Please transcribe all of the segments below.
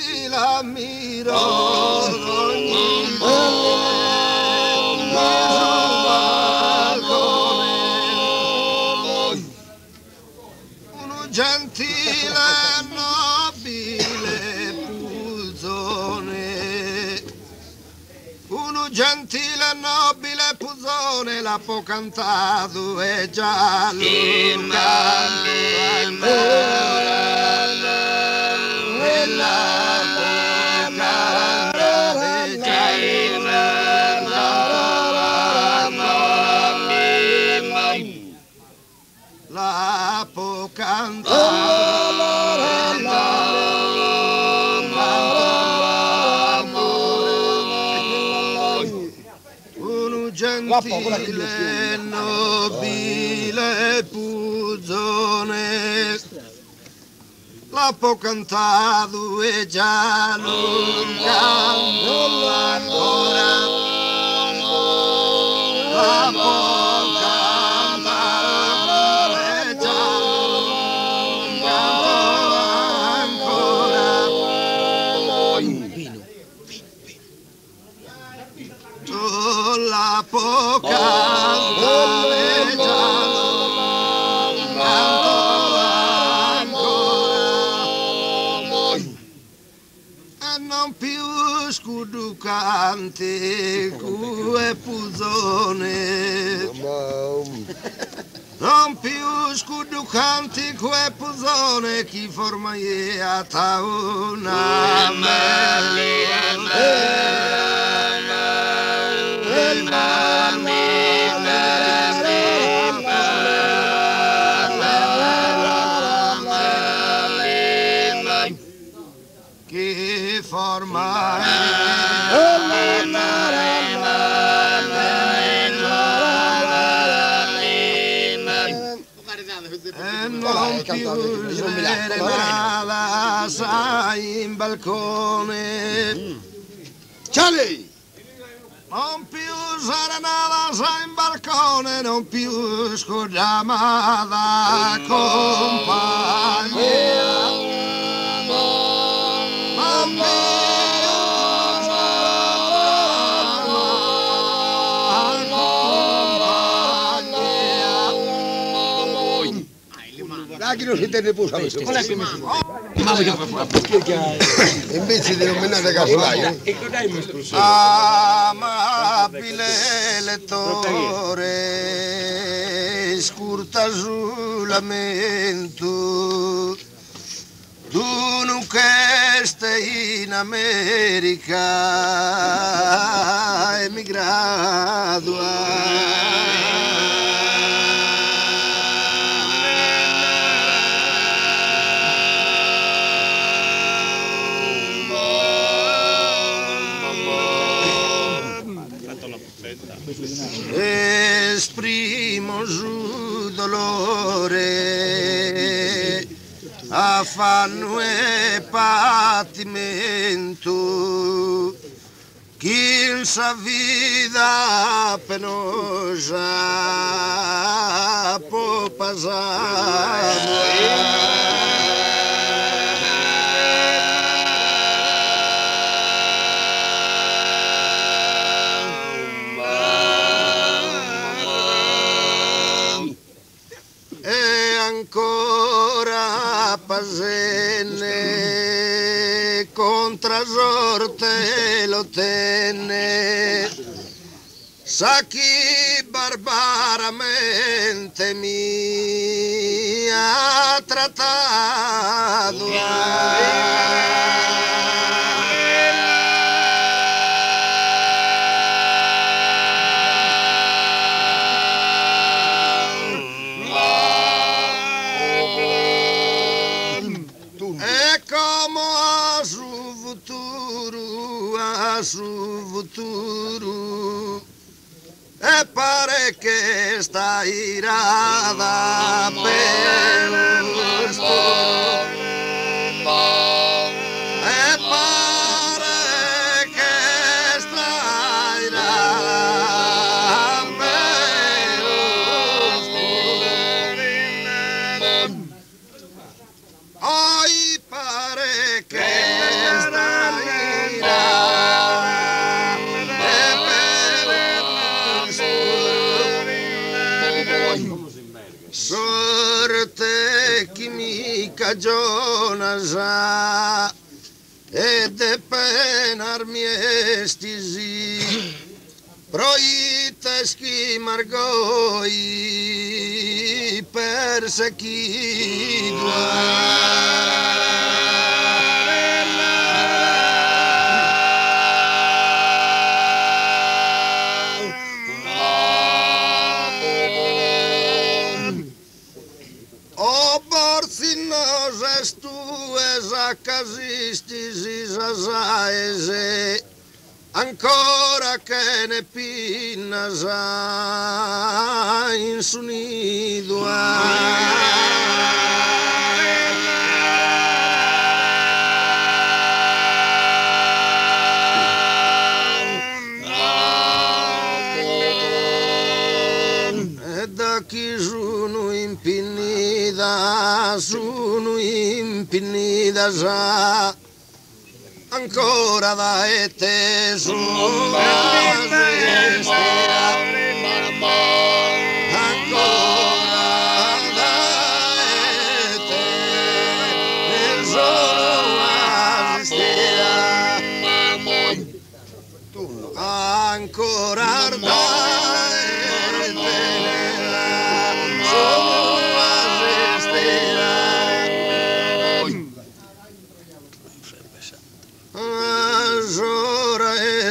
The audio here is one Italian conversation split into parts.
si la miro ogni uno gentile nobile puzzone, uno gentile nobile puzzone la può cantato e già lo canta e la può cantare e già la può un gentile nobile puzzone la può cantato e già non canto ancora la può la può cantare già canto ancora e non più scuducante cue puzzone non più scuducanti cue puzzone chi forma iata una che forma e non più serenata sai in balcone Charlie! Non più serenata sei in balcone, non più scudamata compagnia. Non più Dai che non si tiene pure questo. Invece di nominare Casolai. amabile lettore, scurta sul lamento, tu non che stai in America, emigrato. Esprimo su dolore, affanno e patimento, chi sa vita penosa può passare. Ancora Pasenne contra sorte lo tenne, sa chi barbaramente mi ha trattato. Su futuro e pare che sta irada per questo e pare che sta irada per questo oi pare che sta cagiona sa e de penar miestisi proite margoi o borcinos estues accasistis isasaese ancora che ne pinnas in su nido e da chi sono impinida sa ancora da ete sono ancora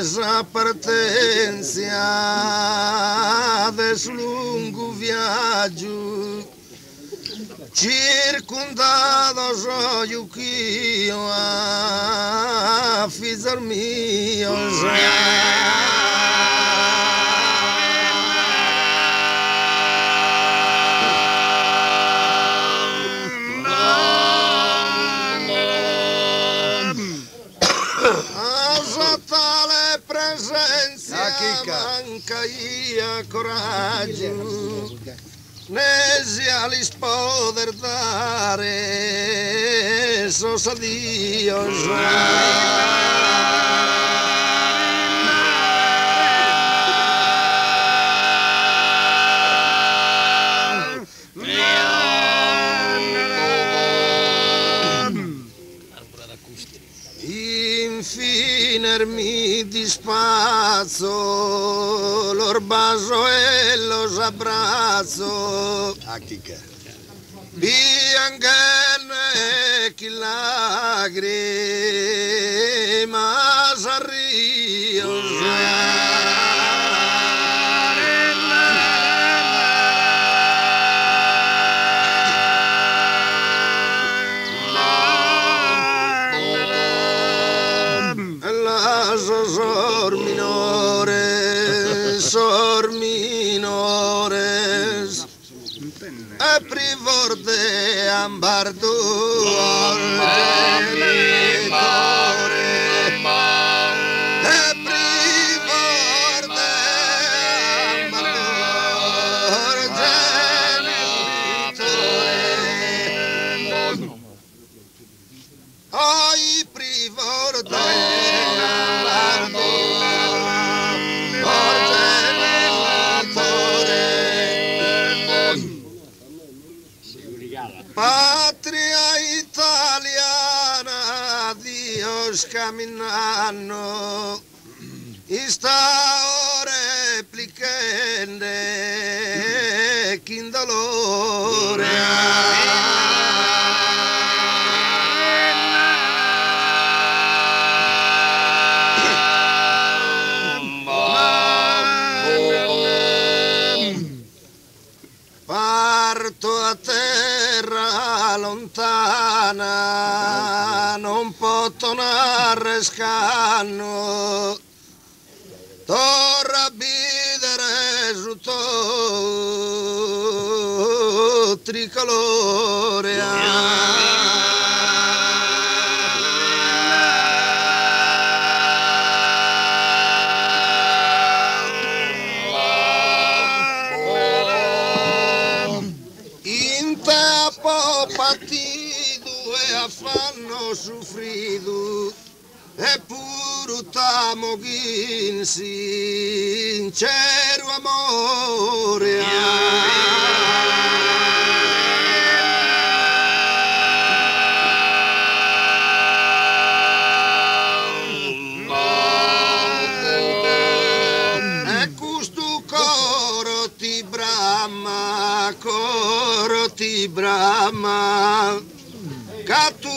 esa partenza des lungo viaggio circundado soy io a fizzar mio tale presenza manca ia coraggio ne sia li poter dare sos adios mi dispazzo l'orbaso e los abbraccio bianchene chi lagrima s'arrio sor minores e privor de ambardo patria italiana, Dios caminando, sta ore plichende, kin dolore. Parto a terra lontana, non posso tornare scanno, torna a bidere su tuo tricolore. Partido e affanno soffrido eppure t'amo in sincero amore. ti brama, che tu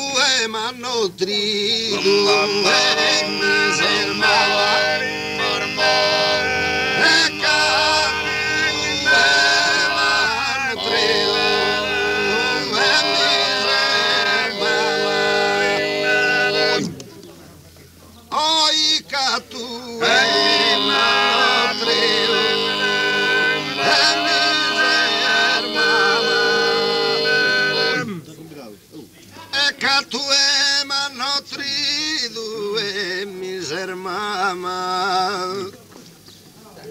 m'hanno trido e mi sermava.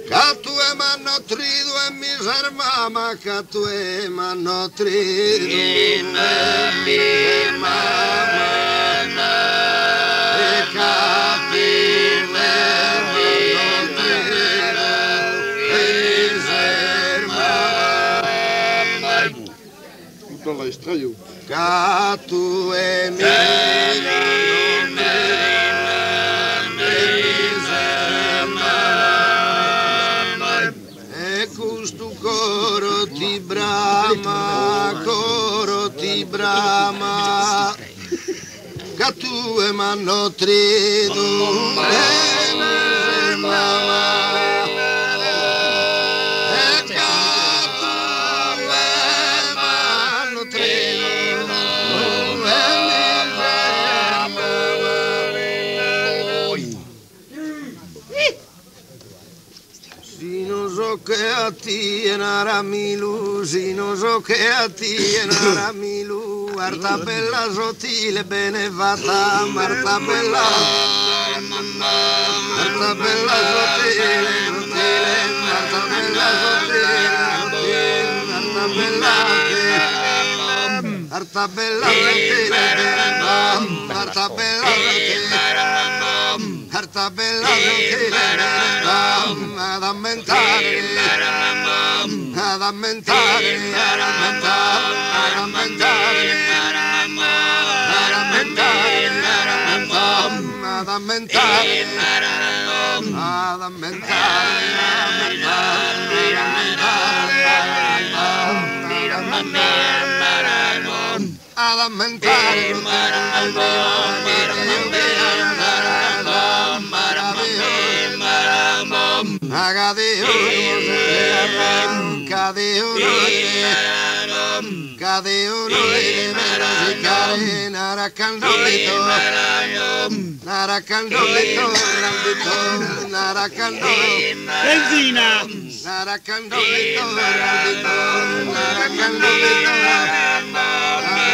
Catue m'hanno trido e miser mamma, catue m'hanno trido e miser mamma, e catue m'hanno trido e miser mamma. Tutta la estraio. Catue m'hanno coro ti brama, che tu m'hanno trido e miser mamma, e che tu m'hanno trido e miser mamma. Si non so che a ti enara milu, si non so che a ti enara milu, Marta bella sottile bene fatta, Marta bella sottile, sottile, Marta bella sottile, Marta bella sottile, Marta bella sottile, Marta bella sottile, Carta bella sottile, ad ammentare, ad ammentare, ad ammentare, ad ammentare, ad ammentare, ad ammentare, ad Cade uno de merosicare, naracandolito, naracandolito, grandito, naracandolito, benzina, naracandolito, grandito, naracandolito, naracandolito.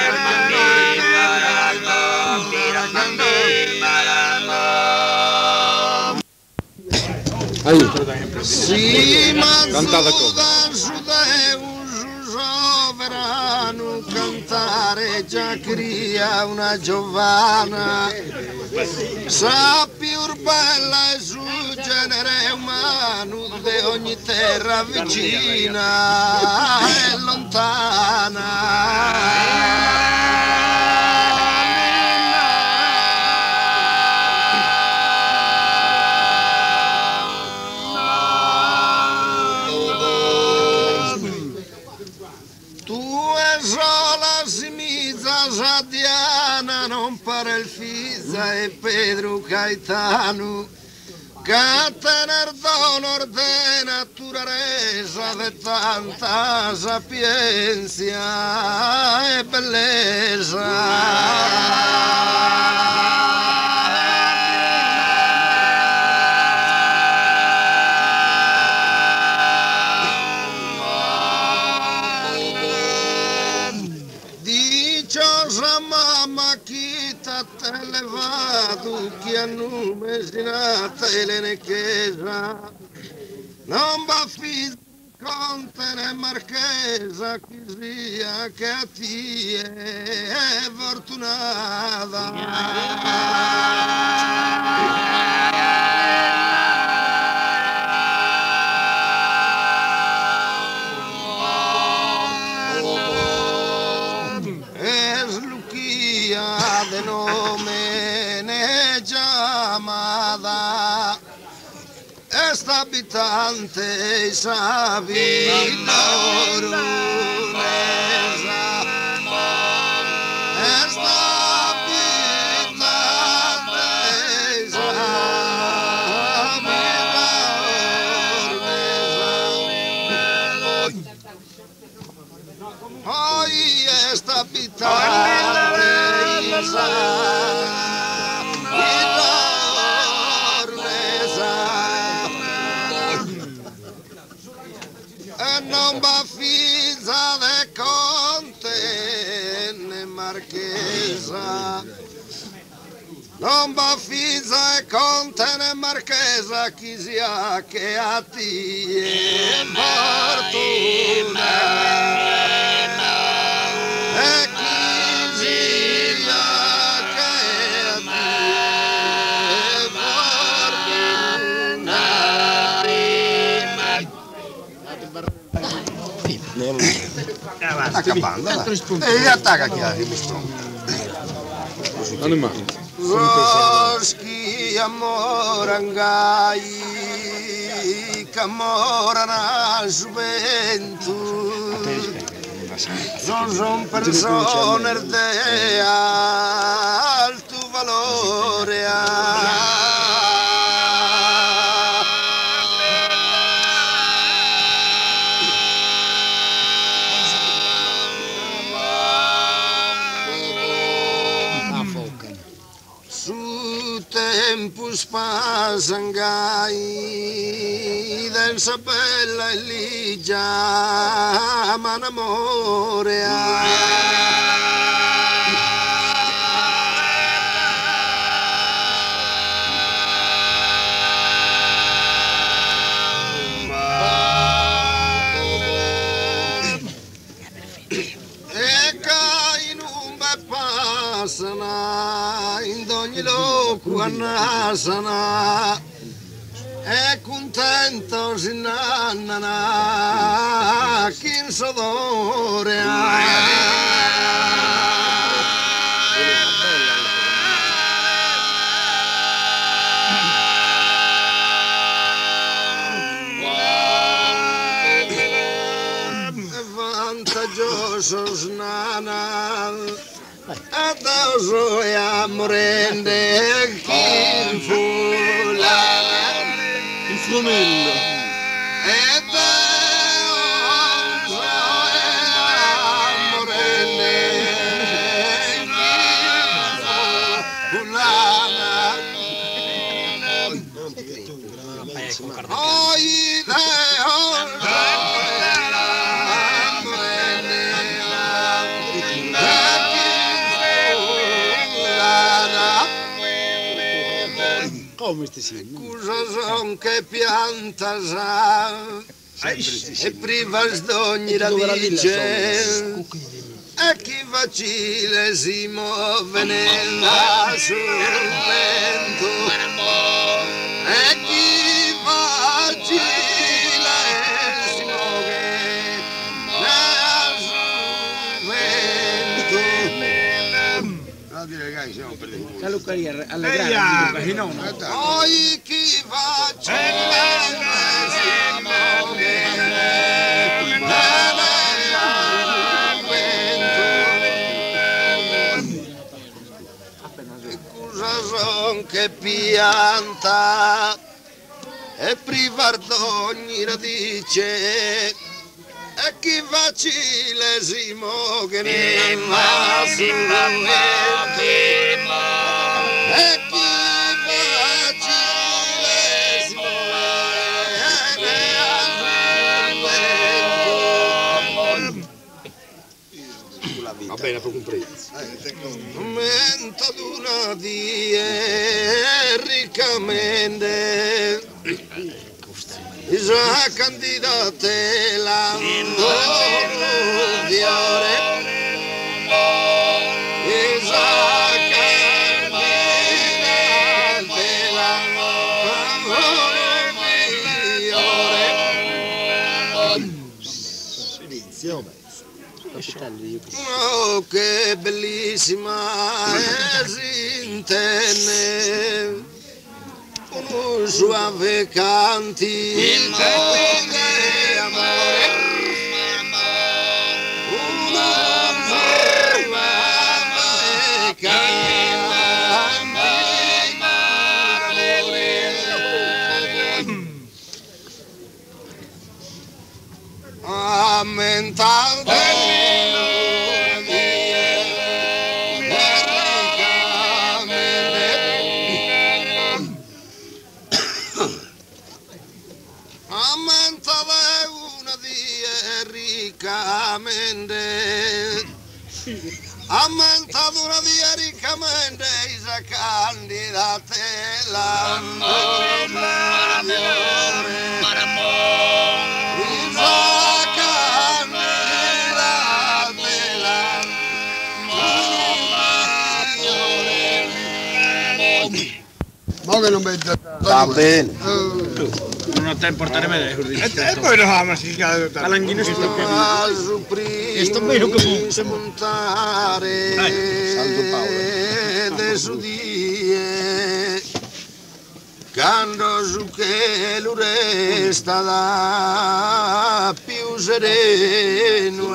Sì, ma sovrano cantare già cria una giovana, sa più bella e su genere umano di ogni terra vicina e lontana. Diana non pare il Fisa e Pedro Caetano, che tener d'onor de naturaleza de tanta sapienza e bellezza. Che a nome sinata Elene Chiesa non va figlio conte né marchesa chi sia che a ti è fortunata. Es Luquia de nome ne llamada, esta habitante sabi loro non va fisa e conte né marchesa chi sia che a ti è fortuna e chi sia che a ti è fortuna. Sta accappando, e attacca chi ha il stronzo. Roschi amorangai, camora na gioventù, non son persone de alto valore. Tempus pasangai del bella Eligia manamore e cai non me passana in ogni loco annasana e contento si nannana chi in sodore vantaggioso snana addosso e amorende chi fulana Il frumello. e addosso e amorende chi fulana oi Come sti sì? Cosa son che pianta sa e priva d'ogni radice e chi facile si muove nella sul vento e chi facile si muove nella sul vento. Dire ragazzi, siamo per le La Luccaria alla grande, no? Poi chi facile si muove e cosa son che pianta e priva d'ogni radice e chi facile si muove nella sul vento e chi facile si muove nella sul vento. Va bene, proprio un prezzo. Menta d'una die riccamente Isa candidate l'anno fiore Isa candidate l'anno fiore Silenzio. Oh, che bellissima è Sintene uno suave cantico di amore uno suave cantico ammentando riccamente ammenta una via riccamente isa candidatella Ma che non mette. va bene. Non ho tempo a portare me. E poi lo ama si chiama. La langhina si sta E sto bene che spuntare Santo Paolo. de su die quando su che lui resta da più sereno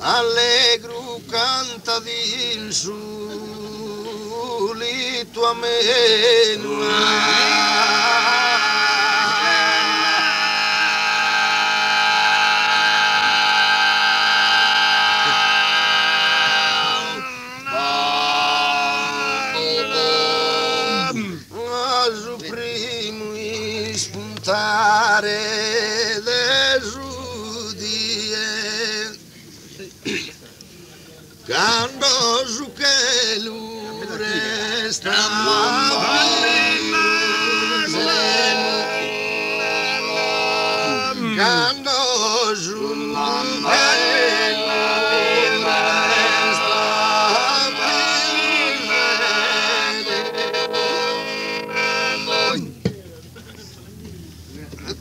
allegro canta din su lito ameno su primo spuntare quando su che lui resta quando su che lui resta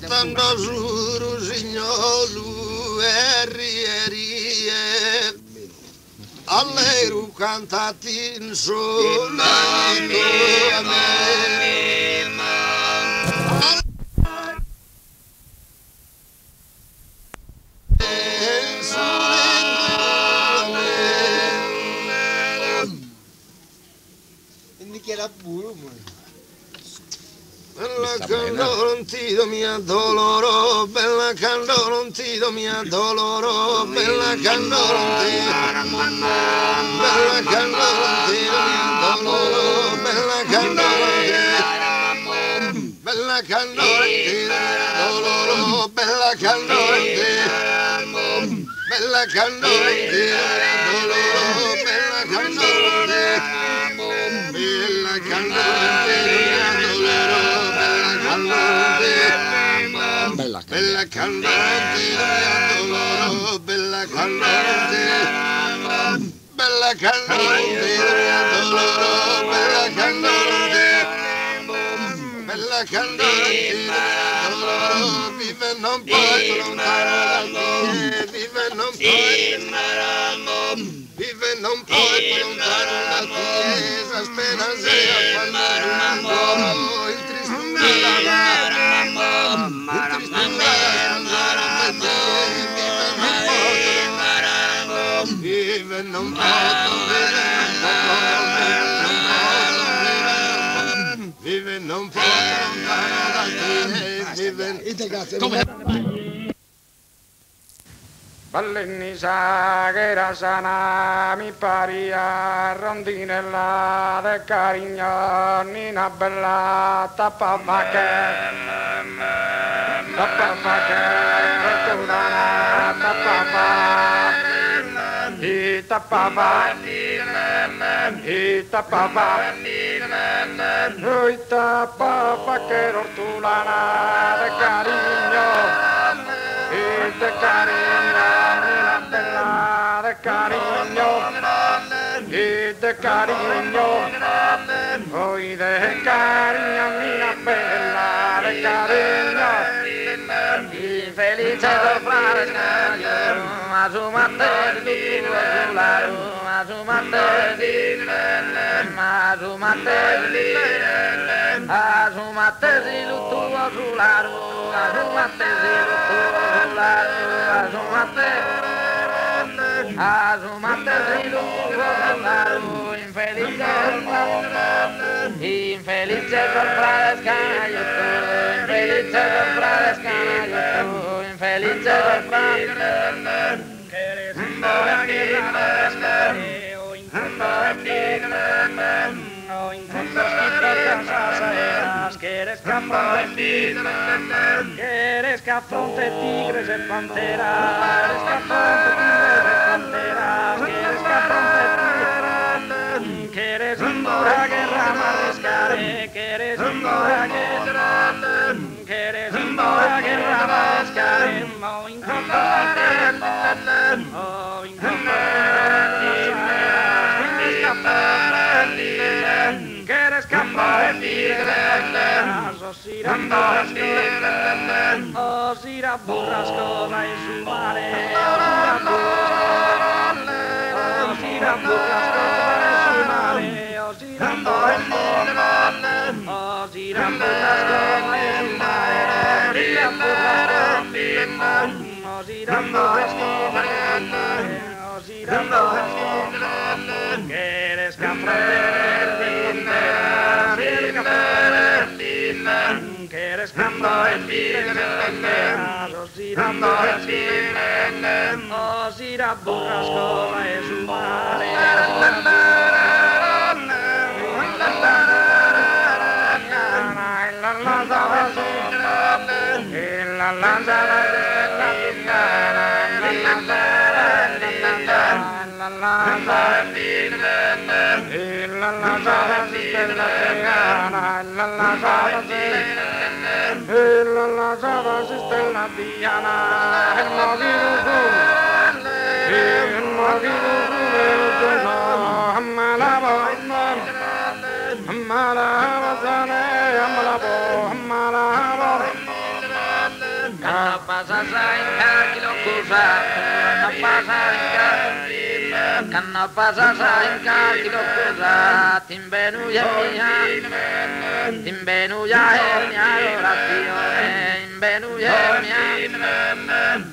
quando su Rosignolo e rierie allegro cantati in solito a me. Quindi che era puro, Bella candolontito mi addoloro, bella candolontito mi addoloro, bella candolontito, bella candolontito mi addoloro, bella candolontito, bella candolontito mi addoloro, bella candolontito, bella candolontito mi addoloro, bella candolontito, bella candolontito. Bella candente, bella candente, bella candente, bella candente, bella candente, vive non puoi lontano da te, vive non puoi lontano da te, esa speranza quando il triste vive non posso, vive non posso lontano da te, vive Ballenni sa che era sana mi pari a rondinella de carignoni una bella tappa che retulana tappava che rotulana de carigno de carigno una bella de carigno de carigno hoy de carigno una bella de carigno felice da fare a su matteri a su matteri a su matteri a su matteri tu a su laro a su matteri a su matteri a su matteri infelice sorprades canaiuto, infelice sorprades canaiuto, infelice sorprades. Quieres embora guerra pescare, o incontro cansas aeras, quieres que afronte tigres en panteras, quieres que afronte tigres en panteras, quieres que afronte tigres, quieres un dura guerra marescare, quieres un dura guerra, quieres un dura guerra marescare, o incontro quieres escapar de tigres, os irá burrasco y su mare, os irá burrasco y su mare, os irá burrasco y su mare, quieres que quieres canto el tigre, os irá burrasco y su mare. No pasa sainga kilokusa, no pasa sainga, no pasa sainga kilokusa, timbenu ya mia adorazione,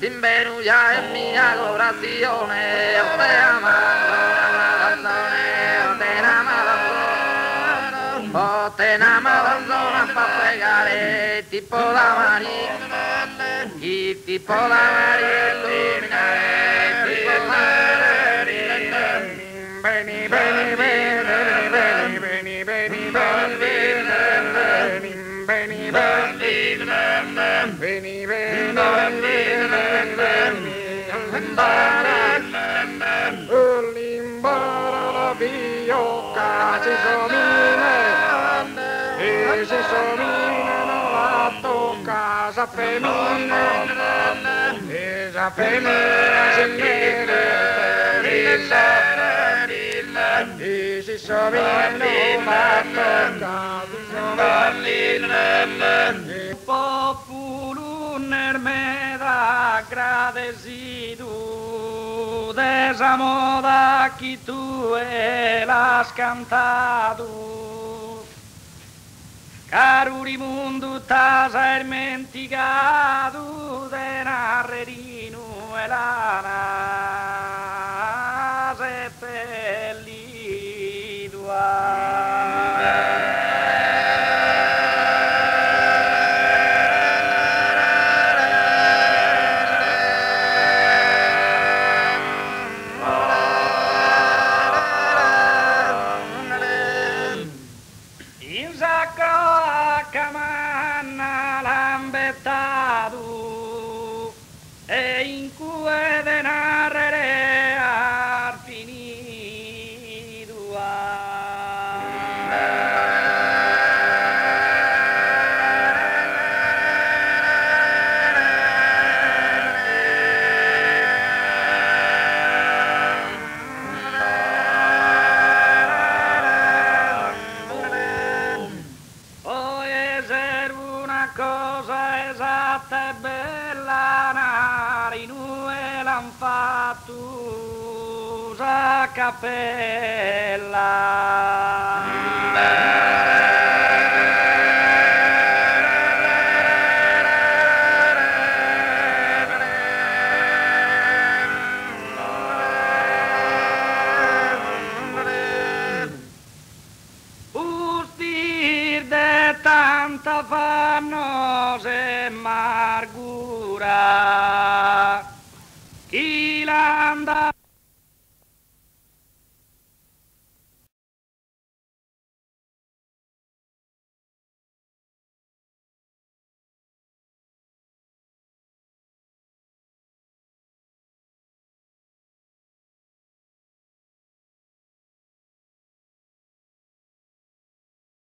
timbenu ya mia adorazione, o te namava zona pa pregare, tipo la Maria, tipo la Maria illuminare, tipo la Maria, beni, beni, beni, beni, beni, beni, beni, beni, beni, beni, l'imbara la biocca si somine non la tocca sa femmina si vede e si somine non la tocca il popolo me da agradecido de esa moda que tú has cantado. Caruri mundo t'has hermentigado de narrerino e lana camanna lambettado e in cui de narrere al finito cosa esatta e bella narinu e l'han fatto a cappella. no se amargura. Chi l'anda